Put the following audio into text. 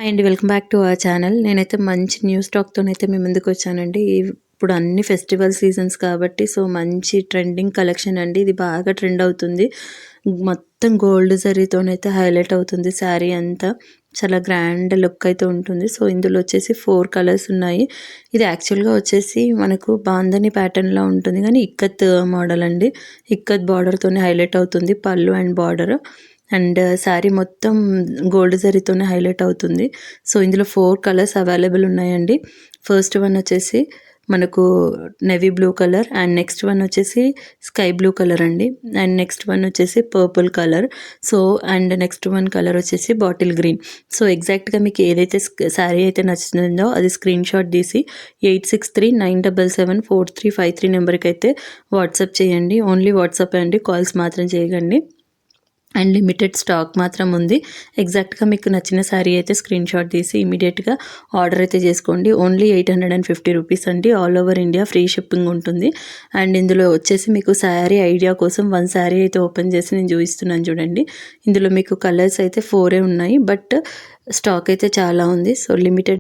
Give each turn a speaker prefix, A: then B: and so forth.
A: Hi అండి. Welcome back to our channel. నేనైతే మంచి న్యూ స్టాక్‌తోనైతే మీ ముందుకొచ్చానండి. ఇప్పుడు అన్ని ఫెస్టివల్ సీజన్స్ కాబట్టి మంచి ట్రెండింగ్ కలెక్షన్ అండి. ఇది బాగా ట్రెండ్ అవుతుంది. మొత్తం గోల్డ్ జరీతోనైతే హైలైట్ అవుతుంది శారీ అంతా. చాలా గ్రాండ్ లుక్ అయితే ఉంటుంది. ఇందులో వచ్చేసి 4 కలర్స్ ఉన్నాయి. ఇది యాక్చువల్‌గా వచ్చేసి మనకు బాందని ప్యాటర్న్‌లో ఉంటుంది కానీ ఇక్కత్ మోడల్ అండి. ఇక్కత్ బార్డర్‌తోనే హైలైట్ అవుతుంది పళ్ళు అండ్ బార్డర్. అండ్ శారీ మొత్తం గోల్డ్ జరీతోనే హైలైట్ అవుతుంది. ఇందులో 4 కలర్స్ అవైలబుల్ ఉన్నాయండి. ఫస్ట్ వన్ వచ్చేసి మనకు navy blue colour, and next one వచ్చేసి స్కై బ్లూ కలర్ అండి. అండ్ నెక్స్ట్ వన్ వచ్చేసి purple colour. And next one colour వచ్చేసి బాటిల్ గ్రీన్. ఎగ్జాక్ట్గా మీకు ఏదైతే శారీ అయితే నచ్చుతుందో అది స్క్రీన్ షాట్ తీసి 8639774353 నెంబర్కి అయితే వాట్సాప్ చేయండి. ఓన్లీ వాట్సాప్ అండి, కాల్స్ మాత్రం చేయకండి. అండ్ లిమిటెడ్ స్టాక్ మాత్రం ఉంది. ఎగ్జాక్ట్గా మీకు నచ్చిన శారీ అయితే స్క్రీన్ షాట్ తీసి ఇమీడియట్గా ఆర్డర్ అయితే చేసుకోండి. ఓన్లీ 850 రూపీస్ అండి. All over India free shipping ఉంటుంది. అండ్ ఇందులో వచ్చేసి మీకు శారీ ఐడియా కోసం 1 శారీ అయితే ఓపెన్ చేసి నేను చూపిస్తున్నాను చూడండి. ఇందులో మీకు కలర్స్ అయితే 4 ఉన్నాయి, బట్ స్టాక్ అయితే చాలా ఉంది. లిమిటెడ్